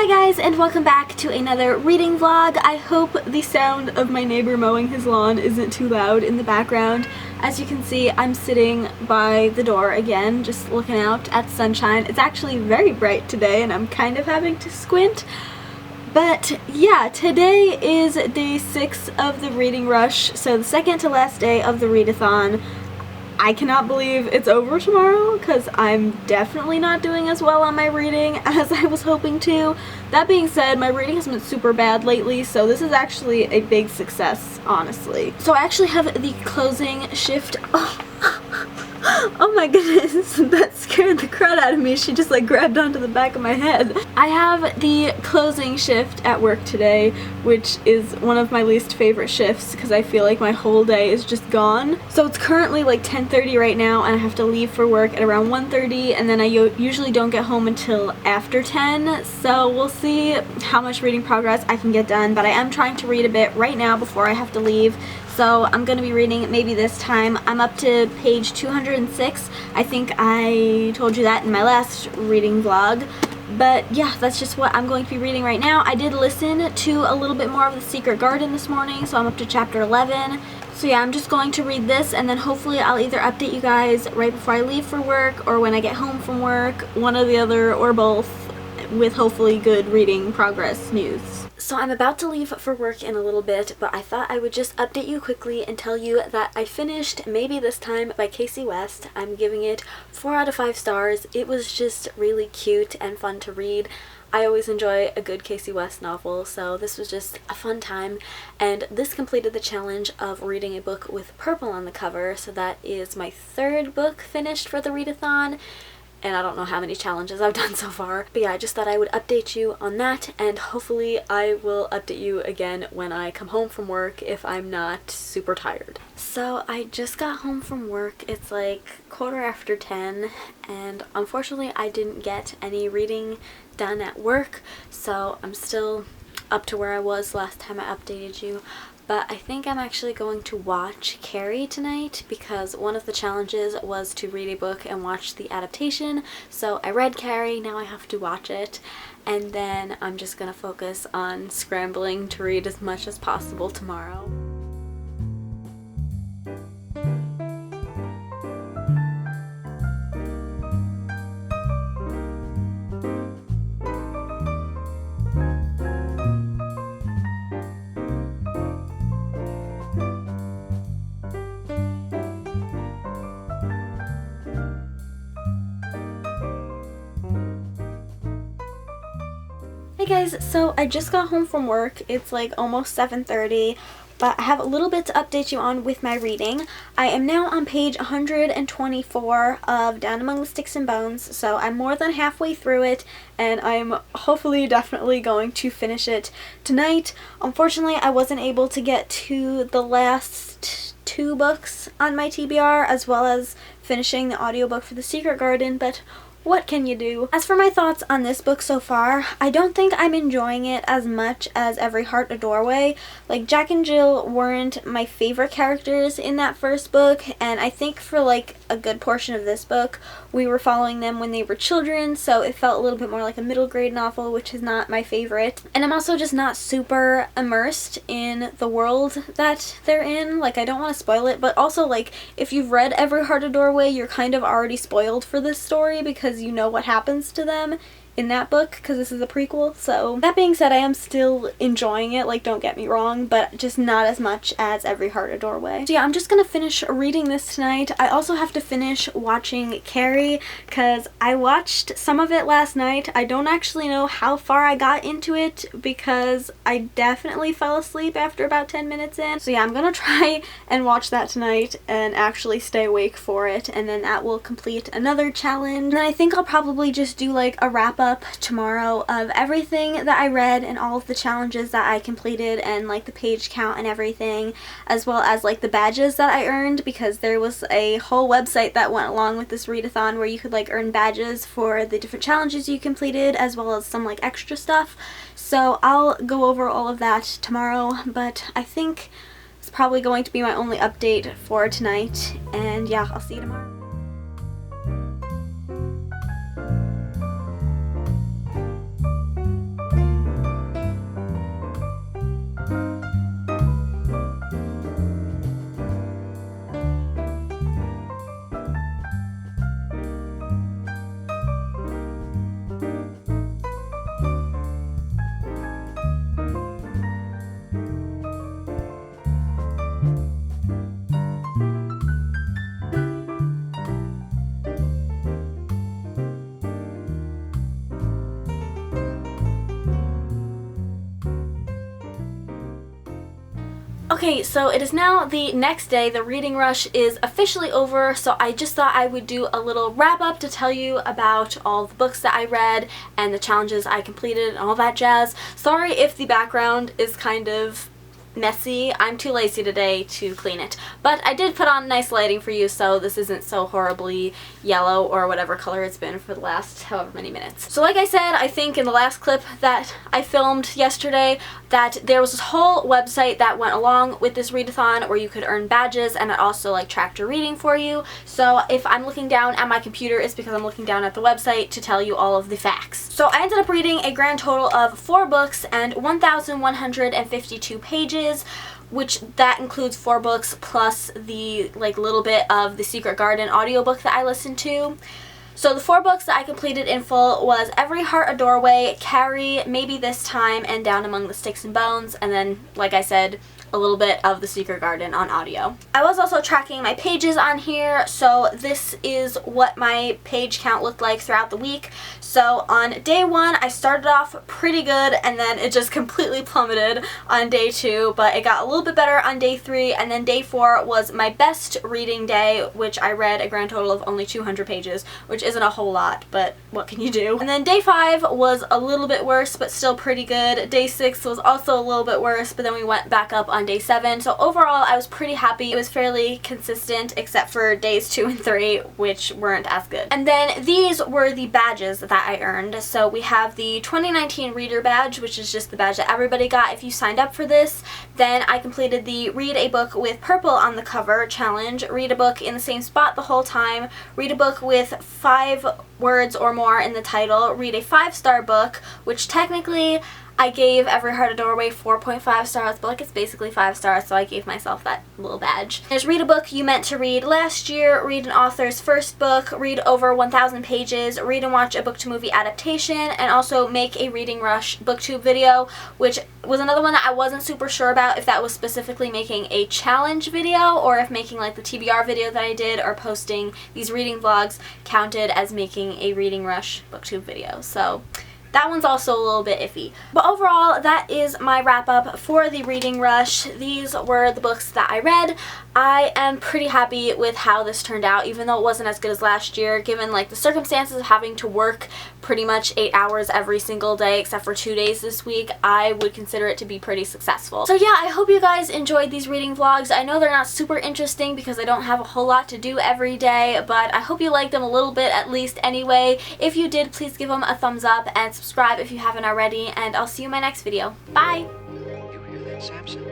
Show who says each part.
Speaker 1: Hi guys, and welcome back to another reading vlog. I hope the sound of my neighbor mowing his lawn isn't too loud in the background. As you can see, I'm sitting by the door again, just looking out at the sunshine. It's actually very bright today and I'm kind of having to squint. But yeah, today is day 6 of the reading rush, so the second to last day of the readathon. I cannot believe it's over tomorrow because I'm definitely not doing as well on my reading as I was hoping to. That being said, my reading has been super bad lately, so this is actually a big success, honestly. So I actually have the closing shift. Oh my goodness, that scared the crud out of me. She just like grabbed onto the back of my head. I have the closing shift at work today, which is one of my least favorite shifts because I feel like my whole day is just gone. So it's currently like 10:30 right now and I have to leave for work at around 1:30, and then I usually don't get home until after 10. So we'll see how much reading progress I can get done, but I am trying to read a bit right now before I have to leave. So I'm going to be reading maybe this time. I'm up to page 206. I think I told you that in my last reading vlog. But yeah, that's just what I'm going to be reading right now. I did listen to a little bit more of The Secret Garden this morning, so I'm up to chapter 11. So yeah, I'm just going to read this and then hopefully I'll either update you guys right before I leave for work or when I get home from work, one or the other or both, with hopefully good reading progress news. So I'm about to leave for work in a little bit, but I thought I would just update you quickly and tell you that I finished Maybe This Time by Casey West. I'm giving it 4 out of 5 stars. It was just really cute and fun to read. I always enjoy a good Casey West novel, so this was just a fun time. And this completed the challenge of reading a book with purple on the cover, so that is my 3rd book finished for the readathon. And I don't know how many challenges I've done so far. But yeah, I just thought I would update you on that, and hopefully I will update you again when I come home from work if I'm not super tired. So I just got home from work. It's like 10:15, and unfortunately I didn't get any reading done at work, so I'm still up to where I was last time I updated you. But I think I'm actually going to watch Carrie tonight because one of the challenges was to read a book and watch the adaptation. So I read Carrie, now I have to watch it, and then I'm just gonna focus on scrambling to read as much as possible tomorrow. Hey guys, so I just got home from work. It's like almost 7:30, but I have a little bit to update you on with my reading. I am now on page 124 of Down Among the Sticks and Bones, so I'm more than halfway through it, and I'm hopefully definitely going to finish it tonight. Unfortunately, I wasn't able to get to the last 2 books on my TBR, as well as finishing the audiobook for The Secret Garden, but what can you do? As for my thoughts on this book so far, I don't think I'm enjoying it as much as Every Heart a Doorway. Like, Jack and Jill weren't my favorite characters in that first book, and I think for like a good portion of this book, we were following them when they were children, so it felt a little bit more like a middle grade novel, which is not my favorite. And I'm also just not super immersed in the world that they're in. Like, I don't want to spoil it, but also like if you've read Every Heart a Doorway, you're kind of already spoiled for this story because you know what happens to them in that book because this is a prequel. So that being said, I am still enjoying it, like, don't get me wrong, but just not as much as Every Heart a Doorway. So yeah, I'm just gonna finish reading this tonight. I also have to finish watching Carrie because I watched some of it last night. I don't actually know how far I got into it because I definitely fell asleep after about 10 minutes in. So yeah, I'm gonna try and watch that tonight and actually stay awake for it, and then that will complete another challenge. And then I think I'll probably just do like a wrap up tomorrow of everything that I read and all of the challenges that I completed and like the page count and everything, as well as like the badges that I earned, because there was a whole website that went along with this readathon where you could like earn badges for the different challenges you completed, as well as some like extra stuff. So I'll go over all of that tomorrow, but I think it's probably going to be my only update for tonight, and yeah, I'll see you tomorrow. Okay, so it is now the next day. The reading rush is officially over, so I just thought I would do a little wrap up to tell you about all the books that I read and the challenges I completed and all that jazz. Sorry if the background is kind of messy. I'm too lazy today to clean it, but I did put on nice lighting for you so this isn't so horribly yellow or whatever color it's been for the last however many minutes. So like I said, I think in the last clip that I filmed yesterday that there was this whole website that went along with this readathon where you could earn badges, and it also like tracked your reading for you. So if I'm looking down at my computer, it's because I'm looking down at the website to tell you all of the facts. So I ended up reading a grand total of 4 books and 1,152 pages, which that includes 4 books plus the like little bit of the Secret Garden audiobook that I listened to. So the 4 books that I completed in full was Every Heart a Doorway, Carrie, Maybe This Time, and Down Among the Sticks and Bones, and then, like I said, a little bit of The Secret Garden on audio. I was also tracking my pages on here, so this is what my page count looked like throughout the week. So on day 1, I started off pretty good, and then it just completely plummeted on day 2, but it got a little bit better on day 3, and then day 4 was my best reading day, which I read a grand total of only 200 pages, which isn't a whole lot, but what can you do? And then day 5 was a little bit worse, but still pretty good. Day 6 was also a little bit worse, but then we went back up on day 7. So overall, I was pretty happy. It was fairly consistent, except for days 2 and 3, which weren't as good. And then these were the badges that I earned. So we have the 2019 Reader Badge, which is just the badge that everybody got if you signed up for this. Then I completed the Read a Book with Purple on the Cover challenge, read a book in the same spot the whole time, read a book with 5 words or more in the title, read a 5-star book, which technically I gave Every Heart a Doorway 4.5 stars, but like it's basically 5 stars, so I gave myself that little badge. There's read a book you meant to read last year, read an author's first book, read over 1,000 pages, read and watch a book to movie adaptation, and also make a Reading Rush booktube video, which was another one that I wasn't super sure about if that was specifically making a challenge video or if making like the TBR video that I did or posting these reading vlogs counted as making a Reading Rush booktube video. So that one's also a little bit iffy. But overall, that is my wrap up for the Reading Rush. These were the books that I read. I am pretty happy with how this turned out, even though it wasn't as good as last year, given like the circumstances of having to work pretty much 8 hours every single day except for 2 days this week. I would consider it to be pretty successful. So yeah, I hope you guys enjoyed these reading vlogs. I know they're not super interesting because I don't have a whole lot to do every day, but I hope you liked them a little bit at least anyway. If you did, please give them a thumbs up and subscribe if you haven't already, and I'll see you in my next video. Bye!
Speaker 2: You hear that, Samson?